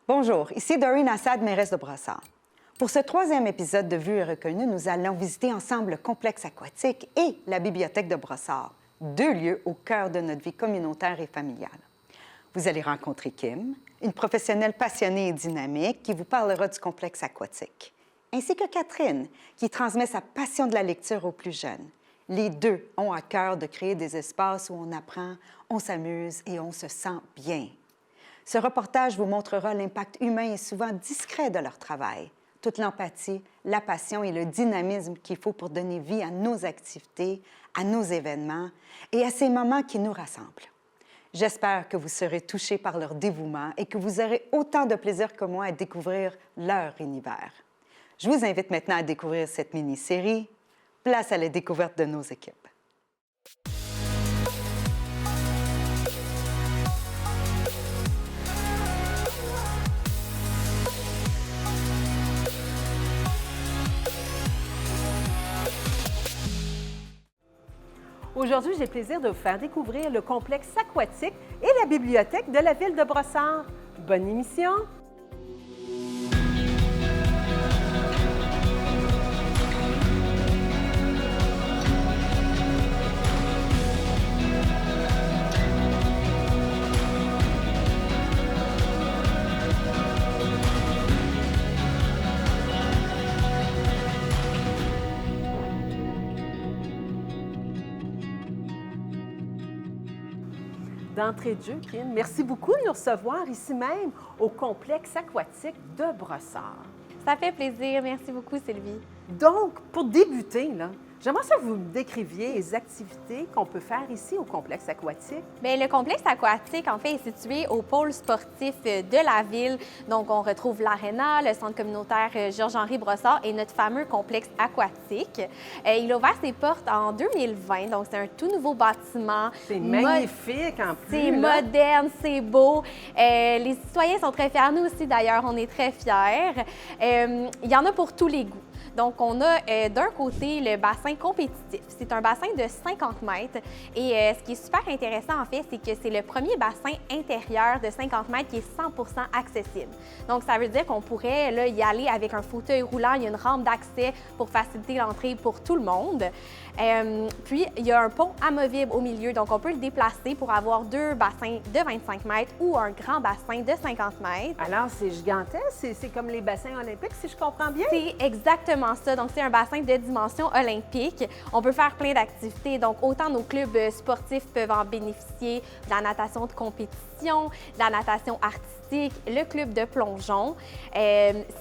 Bonjour, ici Doreen Assad, mairesse de Brossard. Pour ce troisième épisode de Vue et Reconnu, nous allons visiter ensemble le complexe aquatique et la bibliothèque de Brossard, deux lieux au cœur de notre vie communautaire et familiale. Vous allez rencontrer Kim, une professionnelle passionnée et dynamique qui vous parlera du complexe aquatique, ainsi que Catherine, qui transmet sa passion de la lecture aux plus jeunes. Les deux ont à cœur de créer des espaces où on apprend, on s'amuse et on se sent bien. Ce reportage vous montrera l'impact humain et souvent discret de leur travail, toute l'empathie, la passion et le dynamisme qu'il faut pour donner vie à nos activités, à nos événements et à ces moments qui nous rassemblent. J'espère que vous serez touchés par leur dévouement et que vous aurez autant de plaisir que moi à découvrir leur univers. Je vous invite maintenant à découvrir cette mini-série. Place à la découverte de nos équipes. Aujourd'hui, j'ai le plaisir de vous faire découvrir le complexe aquatique et la bibliothèque de la ville de Brossard. Bonne émission! D'entrée de jeu, Kim, merci beaucoup de nous recevoir ici même au complexe aquatique de Brossard. Ça fait plaisir. Merci beaucoup, Sylvie. Donc, pour débuter, j'aimerais que vous me décriviez les activités qu'on peut faire ici au complexe aquatique. Bien, le complexe aquatique, en fait, est situé au pôle sportif de la ville. Donc, on retrouve l'aréna, le centre communautaire Georges-Henri Brossard et notre fameux complexe aquatique. Il a ouvert ses portes en 2020, donc c'est un tout nouveau bâtiment. C'est magnifique en plus. C'est moderne, c'est beau. Les citoyens sont très fiers. Nous aussi, d'ailleurs, on est très fiers. Il y en a pour tous les goûts. Donc, on a d'un côté le bassin compétitif. C'est un bassin de 50 mètres. Et ce qui est super intéressant, en fait, c'est que c'est le premier bassin intérieur de 50 mètres qui est 100 % accessible. Donc, ça veut dire qu'on pourrait là, y aller avec un fauteuil roulant. Il y a une rampe d'accès pour faciliter l'entrée pour tout le monde. Puis, il y a un pont amovible au milieu. Donc, on peut le déplacer pour avoir deux bassins de 25 mètres ou un grand bassin de 50 mètres. Alors, c'est gigantesque. C'est comme les bassins olympiques, si je comprends bien? C'est exactement ça. Donc, c'est un bassin de dimension olympique. On peut faire plein d'activités. Donc, autant nos clubs sportifs peuvent en bénéficier, de la natation de compétition, de la natation artistique, le club de plongeon.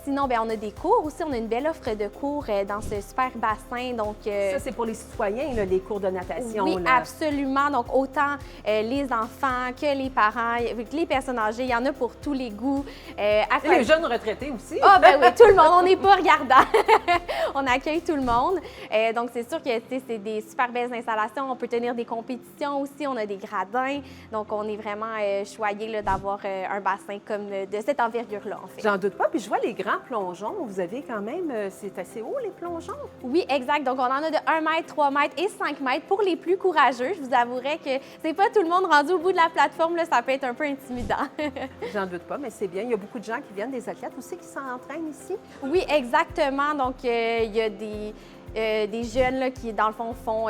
Sinon, bien, on a des cours aussi. On a une belle offre de cours dans ce super bassin. Donc, ça, c'est pour les citoyens, là, les cours de natation. Oui, là. absolument. Donc, autant les enfants que les parents, les personnes âgées, il y en a pour tous les goûts. Et les jeunes retraités aussi. Ah, ben oui, tout le monde. On n'est pas regardant. On accueille tout le monde. Donc, c'est sûr que c'est des super belles installations. On peut tenir des compétitions aussi. On a des gradins. Donc, on est vraiment choyés d'avoir un bassin comme de cette envergure-là, en fait. J'en doute pas. Puis je vois les grands plongeons. Vous avez quand même, c'est assez haut, les plongeons? Oui, exact. Donc, on en a de 1 mètre, 3 mètres et 5 mètres pour les plus courageux. Je vous avouerai que c'est pas tout le monde rendu au bout de la plateforme. Là, ça peut être un peu intimidant. J'en doute pas, mais c'est bien. Il y a beaucoup de gens qui viennent, des athlètes aussi, qui s'entraînent ici. Oui, exactement. Donc, il y a des jeunes là, qui, dans le fond, font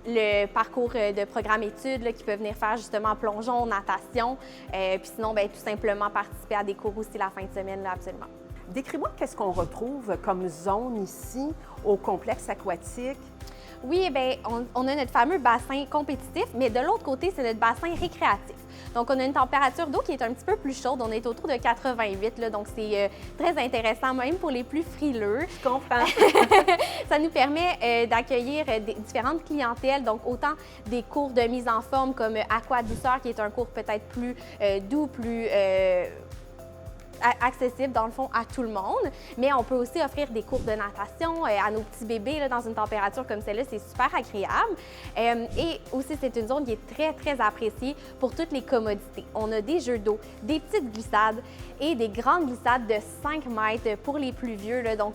le parcours de programme études là, qui peuvent venir faire justement plongeon, natation. Puis sinon, bien, tout simplement participer à des cours aussi la fin de semaine, là, absolument. Décris-moi qu'est-ce qu'on retrouve comme zone ici au complexe aquatique. Oui, bien, on a notre fameux bassin compétitif, mais de l'autre côté, c'est notre bassin récréatif. Donc, on a une température d'eau qui est un petit peu plus chaude. On est autour de 88, là, donc c'est très intéressant, même pour les plus frileux. Je comprends. Ça nous permet d'accueillir différentes clientèles, donc autant des cours de mise en forme comme Aqua Douceur, qui est un cours peut-être plus doux, plus accessible, dans le fond, à tout le monde. Mais on peut aussi offrir des cours de natation à nos petits bébés là, dans une température comme celle-là. C'est super agréable. Et aussi, c'est une zone qui est très, très appréciée pour toutes les commodités. On a des jeux d'eau, des petites glissades et des grandes glissades de 5 mètres pour les plus vieux, là, donc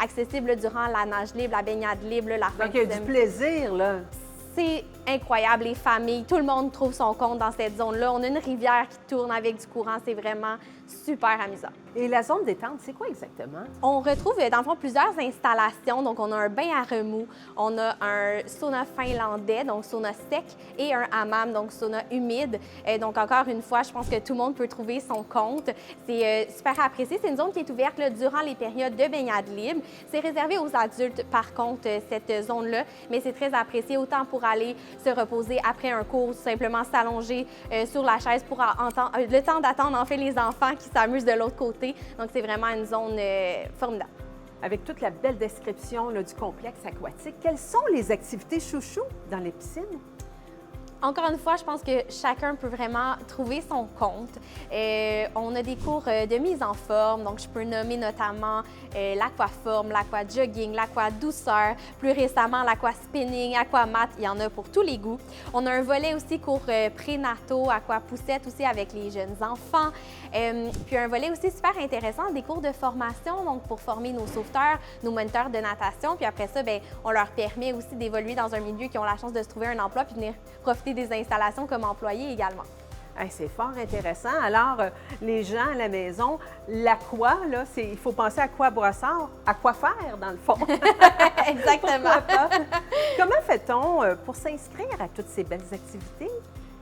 accessibles durant la nage libre, la baignade libre, la fin Donc, il y a du plaisir, là. C'est incroyable. Les familles, tout le monde trouve son compte dans cette zone-là. On a une rivière qui tourne avec du courant. C'est vraiment super amusant. Et la zone détente, c'est quoi exactement? On retrouve, dans le fond, plusieurs installations. Donc, on a un bain à remous, on a un sauna finlandais, donc sauna sec, et un hammam, donc sauna humide. Donc, encore une fois, je pense que tout le monde peut trouver son compte. C'est super apprécié. C'est une zone qui est ouverte là, durant les périodes de baignade libre. C'est réservé aux adultes, par contre, cette zone-là, mais c'est très apprécié autant pour aller se reposer après un cours, simplement s'allonger sur la chaise pour le temps d'attendre, en fait, les enfants qui s'amusent de l'autre côté. Donc, c'est vraiment une zone formidable. Avec toute la belle description là, du complexe aquatique, quelles sont les activités chouchou dans les piscines? Encore une fois, je pense que chacun peut vraiment trouver son compte. On a des cours de mise en forme, donc je peux nommer notamment l'aquaforme, l'aquajogging, l'aquadouceur, plus récemment l'aquaspinning, aquamat, il y en a pour tous les goûts. On a un volet aussi cours prénataux, aquapoussette aussi avec les jeunes enfants. Puis un volet aussi super intéressant, des cours de formation, donc pour former nos sauveteurs, nos moniteurs de natation. Puis après ça, bien, on leur permet aussi d'évoluer dans un milieu qui ont la chance de se trouver un emploi puis venir profiter des installations comme employés également. Hey, c'est fort intéressant. Alors, les gens à la maison, l'aqua, là, il faut penser à quoi brossard, à quoi faire dans le fond. Exactement. Comment fait-on pour s'inscrire à toutes ces belles activités?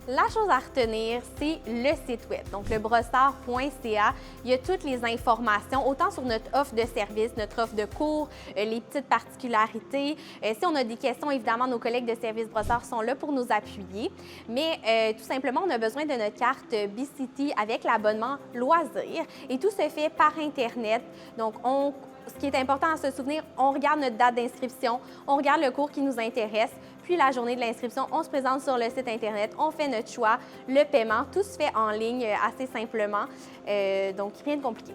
La chose à retenir, c'est le site web, donc le brossard.ca. Il y a toutes les informations, autant sur notre offre de services, notre offre de cours, les petites particularités. Si on a des questions, évidemment, nos collègues de service Brossard sont là pour nous appuyer. Mais tout simplement, on a besoin de notre carte B-City avec l'abonnement loisir. Et tout se fait par Internet. Donc, ce qui est important à se souvenir, on regarde notre date d'inscription, on regarde le cours qui nous intéresse, puis la journée de l'inscription, on se présente sur le site Internet, on fait notre choix, le paiement, tout se fait en ligne assez simplement, donc rien de compliqué.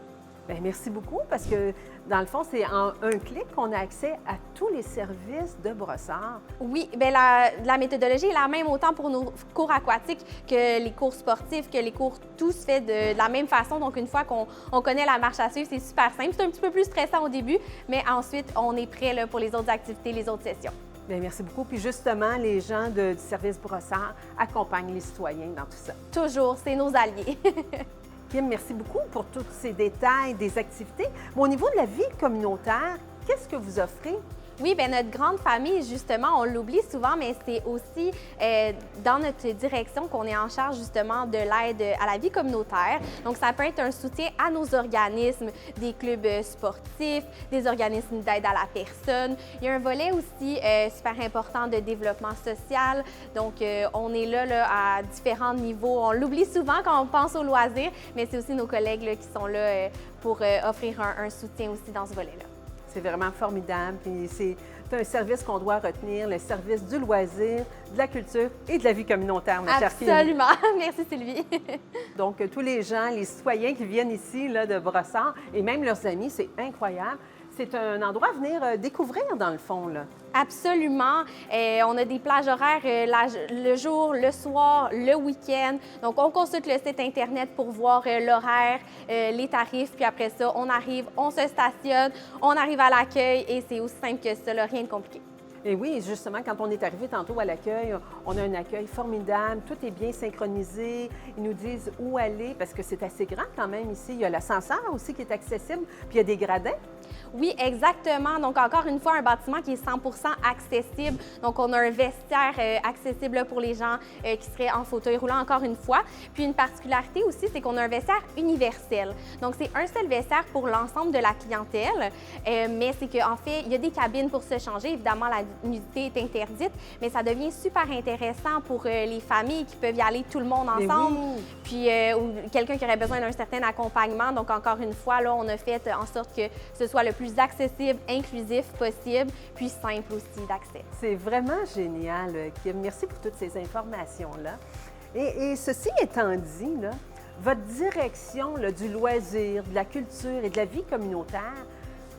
Bien, merci beaucoup parce que, dans le fond, c'est en un clic qu'on a accès à tous les services de Brossard. Oui, bien, la méthodologie est la même autant pour nos cours aquatiques que les cours sportifs, que les cours, tout se fait de la même façon. Donc, une fois qu'on connaît la marche à suivre, c'est super simple. C'est un petit peu plus stressant au début, mais ensuite, on est prêt là, pour les autres activités, les autres sessions. Bien, merci beaucoup. Puis justement, les gens du service Brossard accompagnent les citoyens dans tout ça. Toujours, c'est nos alliés. Kim, merci beaucoup pour tous ces détails des activités. Mais au niveau de la vie communautaire, qu'est-ce que vous offrez? Oui, bien, notre grande famille, justement, on l'oublie souvent, mais c'est aussi dans notre direction qu'on est en charge, justement, de l'aide à la vie communautaire. Donc, ça peut être un soutien à nos organismes, des clubs sportifs, des organismes d'aide à la personne. Il y a un volet aussi super important de développement social. Donc, on est là, à différents niveaux. On l'oublie souvent quand on pense aux loisirs, mais c'est aussi nos collègues là, qui sont là pour offrir un soutien aussi dans ce volet-là. C'est vraiment formidable. Puis c'est un service qu'on doit retenir, le service du loisir, de la culture et de la vie communautaire, ma chère Kim. Absolument. Merci, Sylvie. Donc, tous les gens, les citoyens qui viennent ici là, de Brossard et même leurs amis, c'est incroyable. C'est un endroit à venir découvrir, dans le fond, là. Absolument. On a des plages horaires le jour, le soir, le week-end. Donc, on consulte le site Internet pour voir l'horaire, les tarifs. Puis après ça, on arrive, on se stationne, on arrive à l'accueil et c'est aussi simple que ça, là, rien de compliqué. Et oui, justement, quand on est arrivé tantôt à l'accueil, on a un accueil formidable, tout est bien synchronisé. Ils nous disent où aller parce que c'est assez grand quand même ici. Il y a l'ascenseur aussi qui est accessible, puis il y a des gradins. Oui, exactement. Donc, encore une fois, un bâtiment qui est 100 accessible. Donc, on a un vestiaire accessible pour les gens qui seraient en fauteuil roulant, encore une fois. Puis, une particularité aussi, c'est qu'on a un vestiaire universel. Donc, c'est un seul vestiaire pour l'ensemble de la clientèle. Mais c'est qu'en fait, il y a des cabines pour se changer. Évidemment, la nudité est interdite, mais ça devient super intéressant pour les familles qui peuvent y aller tout le monde ensemble. Oui. Puis, ou quelqu'un qui aurait besoin d'un certain accompagnement. Donc, encore une fois, là, on a fait en sorte que ce soit le plus accessible, inclusif possible, puis simple aussi d'accès. C'est vraiment génial, Kim. Merci pour toutes ces informations-là. Et ceci étant dit, là, votre direction là, du loisir, de la culture et de la vie communautaire,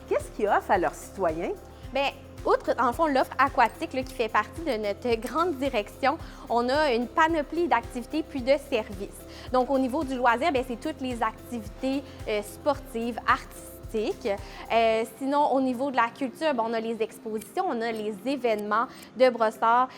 qu'est-ce qu'ils offrent à leurs citoyens? Bien, outre, en fond, l'offre aquatique là, qui fait partie de notre grande direction, on a une panoplie d'activités puis de services. Donc, au niveau du loisir, bien, c'est toutes les activités sportives, artistiques, aquatique. Sinon, au niveau de la culture, on a les expositions, on a les événements de Brossard.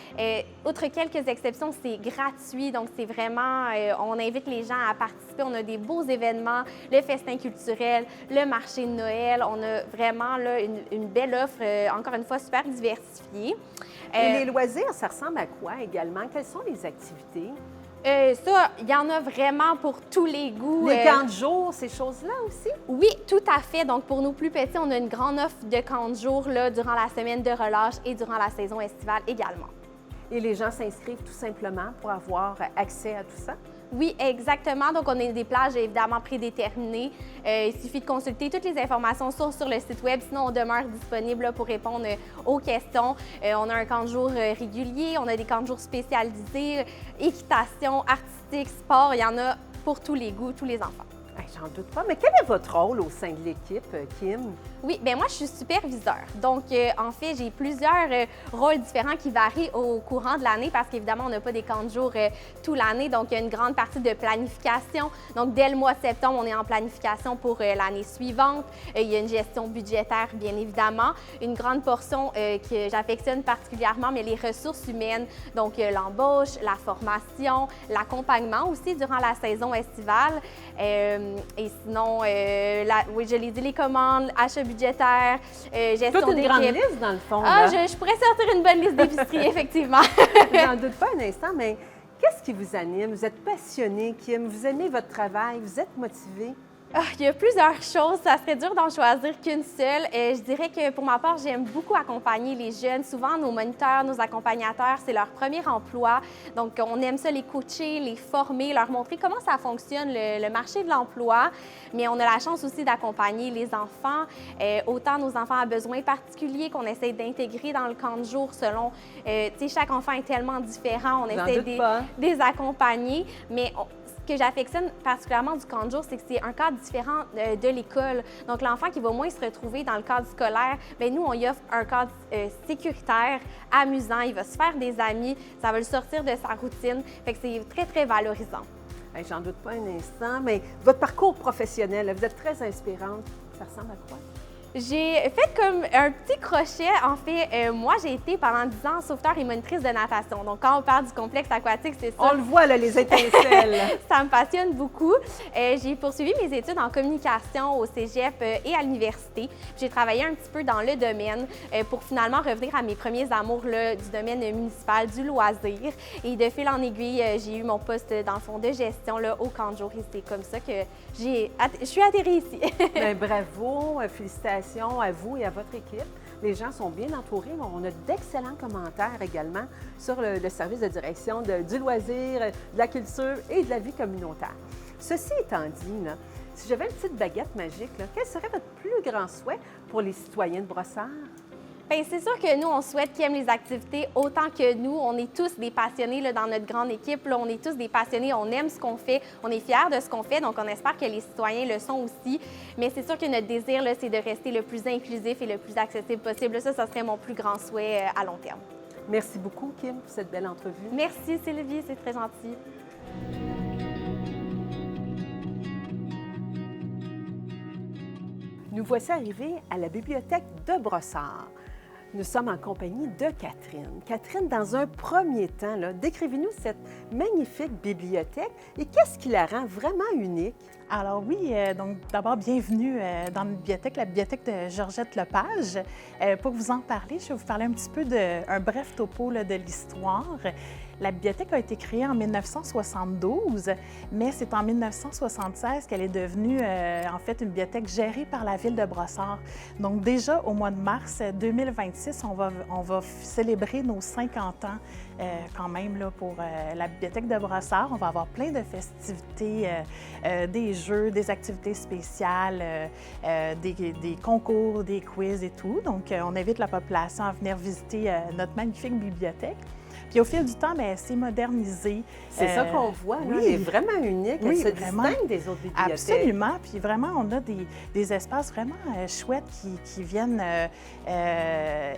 Outre quelques exceptions, c'est gratuit, donc c'est vraiment, on invite les gens à participer. On a des beaux événements, le festin culturel, le marché de Noël. On a vraiment là, une belle offre, encore une fois, super diversifiée. Et les loisirs, ça ressemble à quoi également? Quelles sont les activités? Ça, il y en a vraiment pour tous les goûts. Les camps de jour, ces choses-là aussi? Oui, tout à fait. Donc, pour nos plus petits, on a une grande offre de camps de jour là, durant la semaine de relâche et durant la saison estivale également. Et les gens s'inscrivent tout simplement pour avoir accès à tout ça? Oui, exactement. Donc, on a des plages évidemment prédéterminées. Il suffit de consulter. Toutes les informations sont sur le site Web. Sinon, on demeure disponible là, pour répondre aux questions. On a un camp de jour régulier. On a des camps de jour spécialisés, équitation, artistique, sport. Il y en a pour tous les goûts, tous les enfants. J'en doute pas. Mais quel est votre rôle au sein de l'équipe, Kim? Oui, bien moi, je suis superviseur. Donc, en fait, j'ai plusieurs rôles différents qui varient au courant de l'année parce qu'évidemment, on n'a pas des camps de jour tout l'année. Donc, il y a une grande partie de planification. Donc, dès le mois de septembre, on est en planification pour l'année suivante. Il y a une gestion budgétaire, bien évidemment. Une grande portion que j'affectionne particulièrement, mais les ressources humaines. Donc, l'embauche, la formation, l'accompagnement aussi durant la saison estivale. Et sinon, oui, je l'ai dit, les commandes, achats budgétaires, gestion d'équipe. Toute une grande liste, dans le fond. Je pourrais sortir une bonne liste d'épicerie, effectivement. J'en doute pas un instant, mais qu'est-ce qui vous anime? Vous êtes passionné, Kim, vous aimez votre travail, vous êtes motivé? Il y a plusieurs choses. Ça serait dur d'en choisir qu'une seule. Je dirais que pour ma part, j'aime beaucoup accompagner les jeunes. Souvent, nos moniteurs, nos accompagnateurs, c'est leur premier emploi. Donc, on aime ça les coacher, les former, leur montrer comment ça fonctionne, le marché de l'emploi. Mais on a la chance aussi d'accompagner les enfants, autant nos enfants à besoins particuliers qu'on essaie d'intégrer dans le camp de jour selon... tu sais, chaque enfant est tellement différent. On essaie de les accompagner, mais... Ce que j'affectionne particulièrement du camp de jour, c'est que c'est un cadre différent de l'école. Donc, l'enfant qui va moins se retrouver dans le cadre scolaire, bien, nous, on y offre un cadre sécuritaire, amusant. Il va se faire des amis, ça va le sortir de sa routine. Fait que c'est très, très valorisant. J'en doute pas un instant, mais votre parcours professionnel, vous êtes très inspirante. Ça ressemble à quoi? J'ai fait comme un petit crochet. En fait, moi, j'ai été pendant 10 ans sauveteur et monitrice de natation. Donc, quand on parle du complexe aquatique, c'est ça. On le voit, là, les étincelles. Ça me passionne beaucoup. J'ai poursuivi mes études en communication au cégep et à l'université. J'ai travaillé un petit peu dans le domaine pour finalement revenir à mes premiers amours là, du domaine municipal, du loisir. Et de fil en aiguille, j'ai eu mon poste, dans le fond, de gestion là, au camp de jour. Et c'est comme ça que je suis atterrie ici. Bien, bravo, félicitations à vous et à votre équipe. Les gens sont bien entourés. On a d'excellents commentaires également sur le service de direction du loisir, de la culture et de la vie communautaire. Ceci étant dit, là, si j'avais une petite baguette magique, là, quel serait votre plus grand souhait pour les citoyens de Brossard? Bien, c'est sûr que nous, on souhaite qu'ils aiment les activités autant que nous. On est tous des passionnés là, dans notre grande équipe. Là, on est tous des passionnés, on aime ce qu'on fait, on est fiers de ce qu'on fait, donc on espère que les citoyens le sont aussi. Mais c'est sûr que notre désir, là, c'est de rester le plus inclusif et le plus accessible possible. Ça serait mon plus grand souhait à long terme. Merci beaucoup, Kim, pour cette belle entrevue. Merci, Sylvie, c'est très gentil. Nous voici arrivés à la bibliothèque de Brossard. Nous sommes en compagnie de Catherine. Catherine, dans un premier temps, décrivez-nous cette magnifique bibliothèque et qu'est-ce qui la rend vraiment unique? Alors oui, donc d'abord, bienvenue dans la bibliothèque de Georgette Lepage. Pour vous en parler, je vais vous parler un petit peu d'un bref topo là, de l'histoire. La bibliothèque a été créée en 1972, mais c'est en 1976 qu'elle est devenue en fait une bibliothèque gérée par la ville de Brossard. Donc déjà au mois de mars 2026, on va célébrer nos 50 ans quand même là, pour la bibliothèque de Brossard. On va avoir plein de festivités, des jeux, des activités spéciales, des concours, des quiz et tout. Donc on invite la population à venir visiter notre magnifique bibliothèque. Puis au fil du temps, bien, c'est modernisé. C'est ça qu'on voit, là. oui. Elle est vraiment unique. Elle Oui, se vraiment. distingue des autres bibliothèques. Absolument. Puis vraiment, on a des espaces vraiment chouettes qui viennent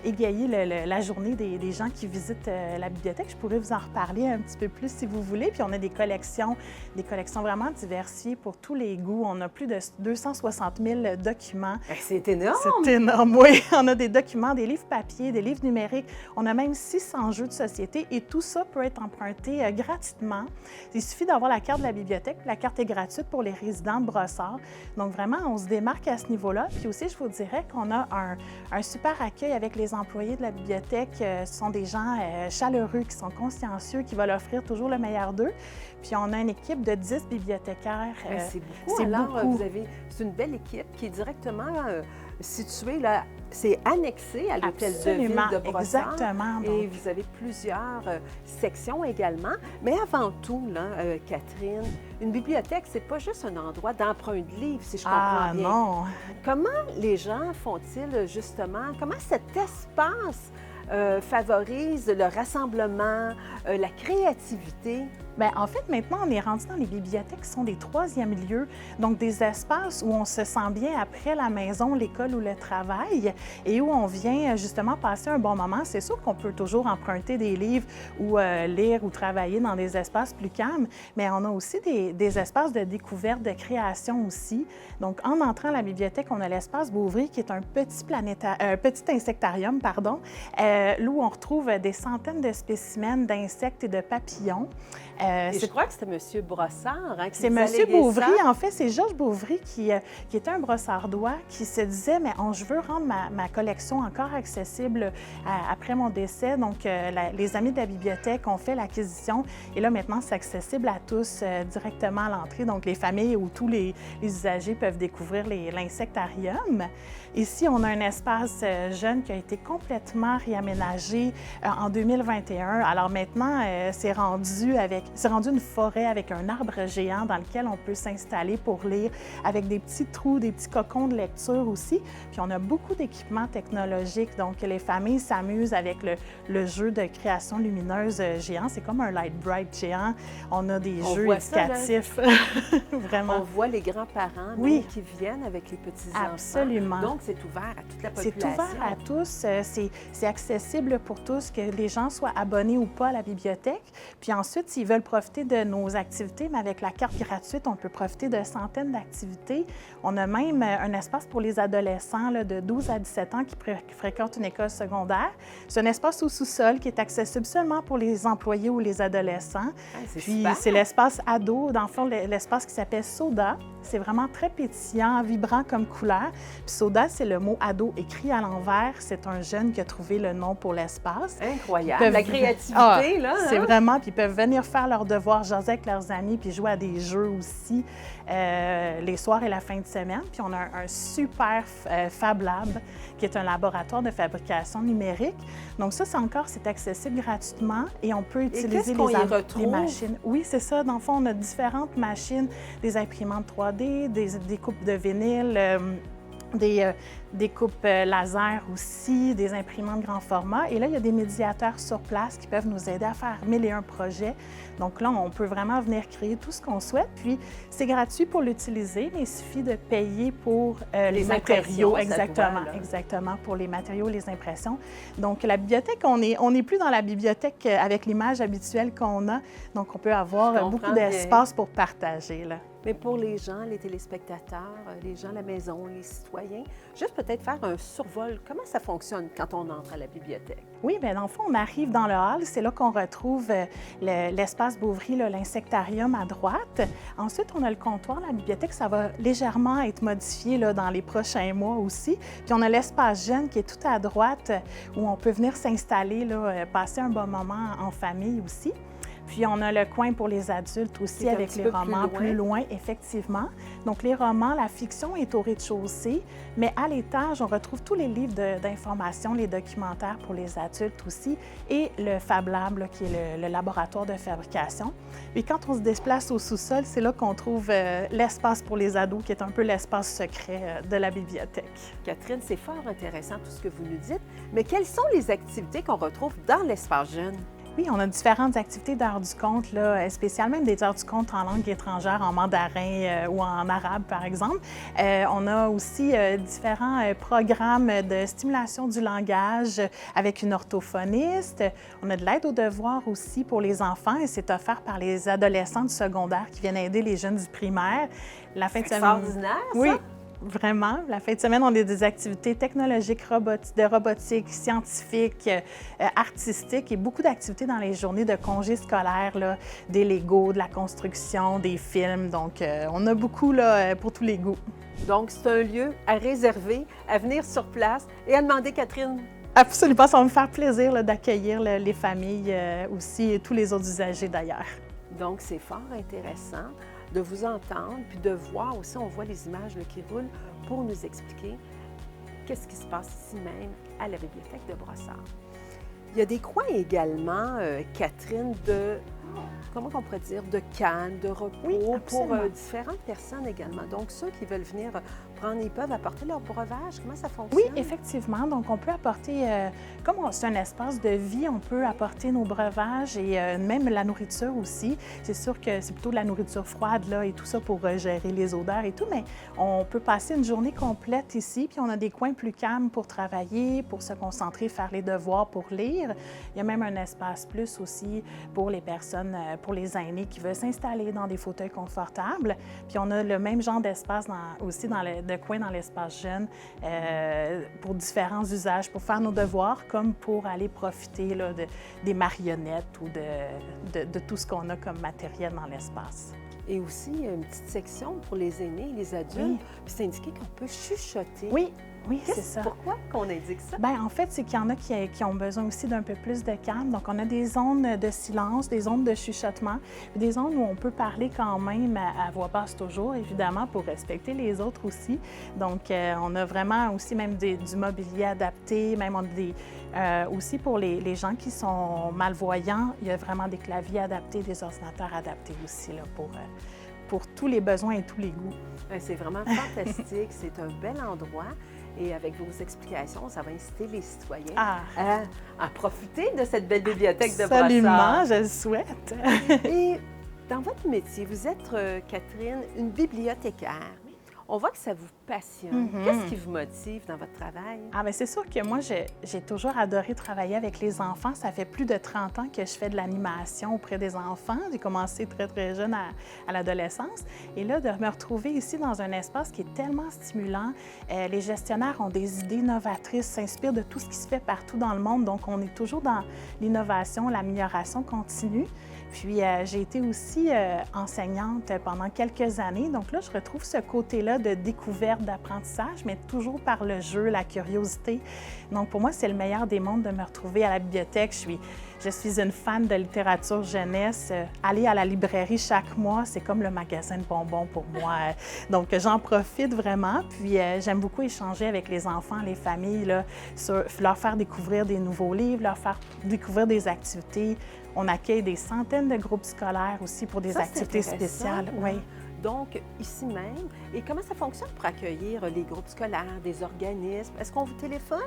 égayer la journée des gens qui visitent la bibliothèque. Je pourrais vous en reparler un petit peu plus si vous voulez. Puis on a des collections vraiment diversifiées pour tous les goûts. On a plus de 260 000 documents. C'est énorme! C'est énorme, oui. On a des documents, des livres papier, des livres numériques. On a même 600 jeux de société et tout ça peut être emprunté gratuitement. Il suffit d'avoir la carte de la bibliothèque. La carte est gratuite pour les résidents de Brossard. Donc vraiment, on se démarque à ce niveau-là. Puis aussi, je vous dirais qu'on a un super accueil avec les employés de la bibliothèque. Ce sont des gens chaleureux, qui sont consciencieux, qui veulent offrir toujours le meilleur d'eux. Puis on a une équipe de 10 bibliothécaires. C'est beaucoup. Alors, c'est une belle équipe qui est directement située là. C'est annexé à l'hôtel de ville de Brossard. Exactement. Et vous avez plusieurs sections également. Mais avant tout, là, Catherine, une bibliothèque, c'est pas juste un endroit d'emprunt de livres, si je comprends bien. Non. Comment les gens font-ils justement, comment cet espace favorise le rassemblement, la créativité? Bien, en fait, maintenant, on est rendu dans les bibliothèques qui sont des troisièmes lieux, donc des espaces où on se sent bien après la maison, l'école ou le travail et où on vient justement passer un bon moment. C'est sûr qu'on peut toujours emprunter des livres ou lire ou travailler dans des espaces plus calmes, mais on a aussi des espaces de découverte, de création aussi. Donc, en entrant à la bibliothèque, on a l'espace Beauvry qui est un petit insectarium, où on retrouve des centaines de spécimens d'insectes et de papillons. Je crois que c'était M. Brossard qui c'est nous a M. légué Beauvry, ça. en fait, c'est Georges Beauvry qui était un brossardois qui se disait, mais je veux rendre ma collection encore accessible après mon décès. Donc, les amis de la bibliothèque ont fait l'acquisition et là, maintenant, c'est accessible à tous directement à l'entrée. Donc, les familles ou tous les usagers peuvent découvrir l'insectarium. Ici, on a un espace jeune qui a été complètement réaménagé en 2021. Alors maintenant, c'est rendu une forêt avec un arbre géant dans lequel on peut s'installer pour lire, avec des petits trous, des petits cocons de lecture aussi. Puis on a beaucoup d'équipements technologiques, donc les familles s'amusent avec le jeu de création lumineuse géant. C'est comme un Light Bright géant. On a des jeux éducatifs. Vraiment. On voit les grands-parents qui viennent avec les petits-enfants. Absolument. Donc, c'est ouvert à toute la population. C'est ouvert à tous. C'est accessible pour tous, que les gens soient abonnés ou pas à la bibliothèque. Puis ensuite, s'ils veulent profiter de nos activités, mais avec la carte gratuite, on peut profiter de centaines d'activités. On a même un espace pour les adolescents là, de 12 à 17 ans qui fréquentent une école secondaire. C'est un espace au sous-sol qui est accessible seulement pour les employés ou les adolescents. Puis c'est l'espace ado, dans le fond, l'espace qui s'appelle Soda. C'est vraiment très pétillant, vibrant comme couleur. Puis Soda, c'est le mot ado écrit à l'envers. C'est un jeune qui a trouvé le nom pour l'espace. Incroyable. La créativité, là. C'est vraiment, puis ils peuvent venir faire leurs devoirs, jaser avec leurs amis, puis jouer à des jeux aussi les soirs et la fin de semaine. Puis on a un super Fab Lab, qui est un laboratoire de fabrication numérique. Donc ça, c'est accessible gratuitement et on peut utiliser les machines. Oui, c'est ça. Dans le fond, on a différentes machines, des imprimantes 3D, des coupes de vinyle, des coupes laser aussi, des imprimantes grand format. Et là, il y a des médiateurs sur place qui peuvent nous aider à faire 1001 projets. Donc là, on peut vraiment venir créer tout ce qu'on souhaite. Puis, c'est gratuit pour l'utiliser, mais il suffit de payer pour les matériaux. Exactement, pour les matériaux, les impressions. Donc, la bibliothèque, on n'est plus dans la bibliothèque avec l'image habituelle qu'on a. Donc, on peut avoir beaucoup d'espace pour partager, là. Mais pour les gens, les téléspectateurs, les gens à la maison, les citoyens, juste peut-être faire un survol. Comment ça fonctionne quand on entre à la bibliothèque? Oui, bien, dans le fond, on arrive dans le hall. C'est là qu'on retrouve l'espace Beauvry, l'insectarium à droite. Ensuite, on a le comptoir. La bibliothèque, ça va légèrement être modifié là, dans les prochains mois aussi. Puis on a l'espace jeune qui est tout à droite où on peut venir s'installer, passer un bon moment en famille aussi. Puis, on a le coin pour les adultes aussi avec les romans plus loin, effectivement. Donc, les romans, la fiction est au rez-de-chaussée, mais à l'étage, on retrouve tous les livres d'information, les documentaires pour les adultes aussi, et le Fab Lab, là, qui est le laboratoire de fabrication. Et quand on se déplace au sous-sol, c'est là qu'on trouve l'espace pour les ados, qui est un peu l'espace secret de la bibliothèque. Catherine, c'est fort intéressant tout ce que vous nous dites, mais quelles sont les activités qu'on retrouve dans l'espace jeune? Oui, on a différentes activités d'heures du compte, là, spécialement même des heures du compte en langue étrangère, en mandarin ou en arabe, par exemple. On a aussi différents programmes de stimulation du langage avec une orthophoniste. On a de l'aide aux devoirs aussi pour les enfants et c'est offert par les adolescents du secondaire qui viennent aider les jeunes du primaire. La fin de semaine... Extraordinaire, ça! Oui. Vraiment. La fin de semaine, on a des activités technologiques, de robotique, scientifiques, artistiques et beaucoup d'activités dans les journées de congés scolaires, là, des Legos, de la construction, des films. Donc, on a beaucoup là, pour tous les goûts. Donc, c'est un lieu à réserver, à venir sur place et à demander, Catherine. Absolument. Ça va me faire plaisir là, d'accueillir les familles aussi et tous les autres usagers d'ailleurs. Donc, c'est fort intéressant de vous entendre, puis de voir aussi, on voit les images là, qui roulent pour nous expliquer qu'est-ce qui se passe ici même à la bibliothèque de Brossard. Il y a des coins également, Catherine, de, comment on pourrait dire, de cannes, de repos Oui, pour absolument. différentes personnes également. Donc, ceux qui veulent venir prendre, ils peuvent apporter leur breuvage. Comment ça Oui, fonctionne? effectivement. Donc, on peut apporter, comme c'est un espace de vie, on peut apporter nos breuvages et même la nourriture aussi. C'est sûr que c'est plutôt de la nourriture froide là, et tout ça pour gérer les odeurs et tout, mais on peut passer une journée complète ici, puis on a des coins plus calmes pour travailler, pour se concentrer, faire les devoirs, pour lire. Il y a même un espace plus aussi pour les personnes, pour les aînés qui veulent s'installer dans des fauteuils confortables. Puis on a le même genre d'espace aussi de coin dans l'espace jeune pour différents usages, pour faire nos devoirs comme pour aller profiter là, des marionnettes ou de tout ce qu'on a comme matériel dans l'espace. Et aussi, il y a une petite section pour les aînés et les adultes. Oui. Puis c'est indiqué qu'on peut chuchoter. Oui, c'est ça. Pourquoi qu'on indique ça? Bien, en fait, c'est qu'il y en a qui ont besoin aussi d'un peu plus de calme. Donc, on a des zones de silence, des zones de chuchotement, puis des zones où on peut parler quand même à voix basse toujours, évidemment, pour respecter les autres aussi. Donc, on a vraiment aussi même du mobilier adapté, même on a aussi pour les gens qui sont malvoyants, il y a vraiment des claviers adaptés, des ordinateurs adaptés aussi là, pour tous les besoins et tous les goûts. C'est vraiment fantastique. C'est un bel endroit. Et avec vos explications, ça va inciter les citoyens à profiter de cette belle bibliothèque de Brossard. Absolument, je le souhaite. Et dans votre métier, vous êtes, Catherine, une bibliothécaire. On voit que ça vous passionne. Qu'est-ce qui vous motive dans votre travail? Ah bien, c'est sûr que moi, j'ai toujours adoré travailler avec les enfants. Ça fait plus de 30 ans que je fais de l'animation auprès des enfants. J'ai commencé très, très jeune à l'adolescence. Et là, de me retrouver ici dans un espace qui est tellement stimulant, les gestionnaires ont des idées novatrices, s'inspirent de tout ce qui se fait partout dans le monde. Donc, on est toujours dans l'innovation, l'amélioration continue. Puis, j'ai été aussi enseignante pendant quelques années. Donc là, je retrouve ce côté-là de découverte, d'apprentissage, mais toujours par le jeu, la curiosité. Donc, pour moi, c'est le meilleur des mondes de me retrouver à la bibliothèque. Je suis une fan de littérature jeunesse. Aller à la librairie chaque mois, c'est comme le magasin de bonbons pour moi. Donc, j'en profite vraiment. Puis, j'aime beaucoup échanger avec les enfants, les familles, là, leur faire découvrir des nouveaux livres, leur faire découvrir des activités. On accueille des centaines de groupes scolaires aussi pour des activités spéciales. Oui. Donc, ici même. Et comment ça fonctionne pour accueillir les groupes scolaires, des organismes? Est-ce qu'on vous téléphone?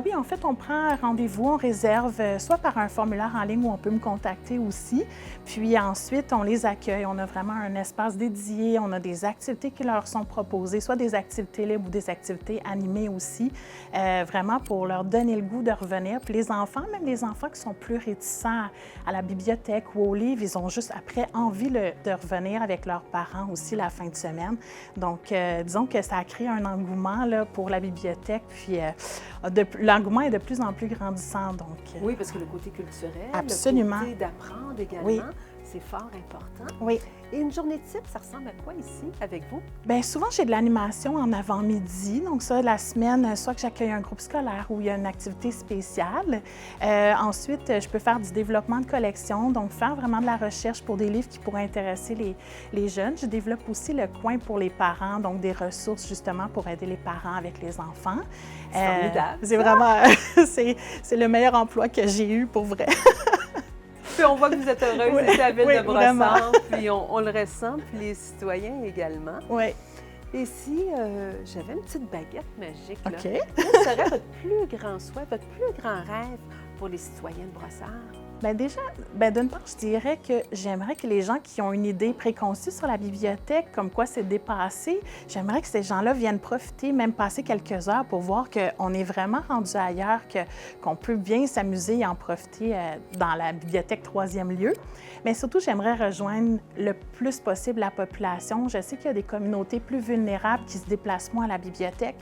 Oui, en fait, on prend un rendez-vous, on réserve soit par un formulaire en ligne où on peut me contacter aussi. Puis ensuite, on les accueille. On a vraiment un espace dédié. On a des activités qui leur sont proposées, soit des activités libres ou des activités animées aussi, vraiment pour leur donner le goût de revenir. Puis les enfants, même les enfants qui sont plus réticents à la bibliothèque ou aux livres, ils ont juste après envie de revenir avec leurs parents aussi la fin de semaine. Donc, disons que ça a créé un engouement là, pour la bibliothèque, puis l'engouement est de plus en plus grandissant. Donc, oui, parce que le côté culturel, absolument. Le côté d'apprendre également, oui. C'est fort important. Oui. Et une journée type, ça ressemble à quoi ici avec vous? Bien, souvent, j'ai de l'animation en avant-midi. Donc ça, la semaine, soit que j'accueille un groupe scolaire où il y a une activité spéciale. Ensuite, je peux faire du développement de collection, donc faire vraiment de la recherche pour des livres qui pourraient intéresser les jeunes. Je développe aussi le coin pour les parents, donc des ressources justement pour aider les parents avec les enfants. C'est formidable. C'est vraiment, c'est le meilleur emploi que j'ai eu pour vrai. Puis on voit que vous êtes heureuse oui, ici à la ville de Brossard, vraiment. Puis on le ressent, puis les citoyens également. Oui. Et si j'avais une petite baguette magique, là, OK. quel serait votre plus grand souhait, votre plus grand rêve pour les citoyens de Brossard? Bien déjà, d'une part, je dirais que j'aimerais que les gens qui ont une idée préconçue sur la bibliothèque, comme quoi c'est dépassé, j'aimerais que ces gens-là viennent profiter, même passer quelques heures pour voir qu'on est vraiment rendu ailleurs, qu'on peut bien s'amuser et en profiter dans la bibliothèque troisième lieu. Mais surtout, j'aimerais rejoindre le plus possible la population. Je sais qu'il y a des communautés plus vulnérables qui se déplacent moins à la bibliothèque,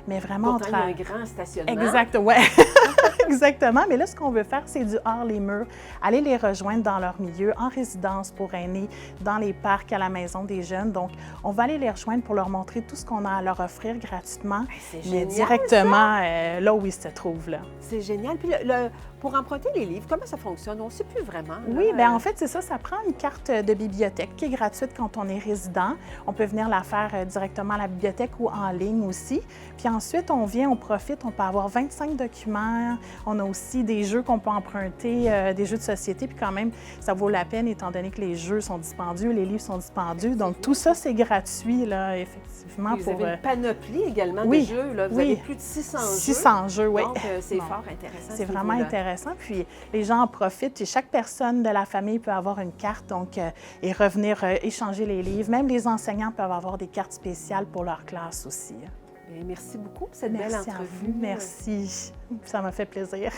mais vraiment... Pourtant, il y a un grand stationnement. Exact, oui. Exactement. Mais là, ce qu'on veut faire, c'est du hors les murs, aller les rejoindre dans leur milieu, en résidence pour aînés, dans les parcs, à la maison des jeunes. Donc, on va aller les rejoindre pour leur montrer tout ce qu'on a à leur offrir gratuitement, C'est mais génial, directement là où ils se trouvent, là. C'est génial. Puis pour emprunter les livres, comment ça fonctionne? On ne sait plus vraiment. Là. Oui, bien en fait, c'est ça. Ça prend une carte de bibliothèque qui est gratuite quand on est résident. On peut venir la faire directement à la bibliothèque ou en ligne aussi. Puis ensuite, on vient, on profite. On peut avoir 25 documents. On a aussi des jeux qu'on peut emprunter, des jeux de société. Puis quand même, ça vaut la peine étant donné que les jeux sont dispendieux, les livres sont dispendieux. Donc tout ça, c'est gratuit, là, effectivement. Vous avez une panoplie également oui, de jeux. Là. Vous avez plus de 600 jeux. 600 jeux, oui. Donc, c'est fort intéressant. C'est vraiment intéressant. Puis les gens en profitent et chaque personne de la famille peut avoir une carte donc, et revenir échanger les livres. Même les enseignants peuvent avoir des cartes spéciales pour leur classe aussi. Bien, merci beaucoup pour cette belle Merci entrevue. à vous. Merci. Ça m'a fait plaisir.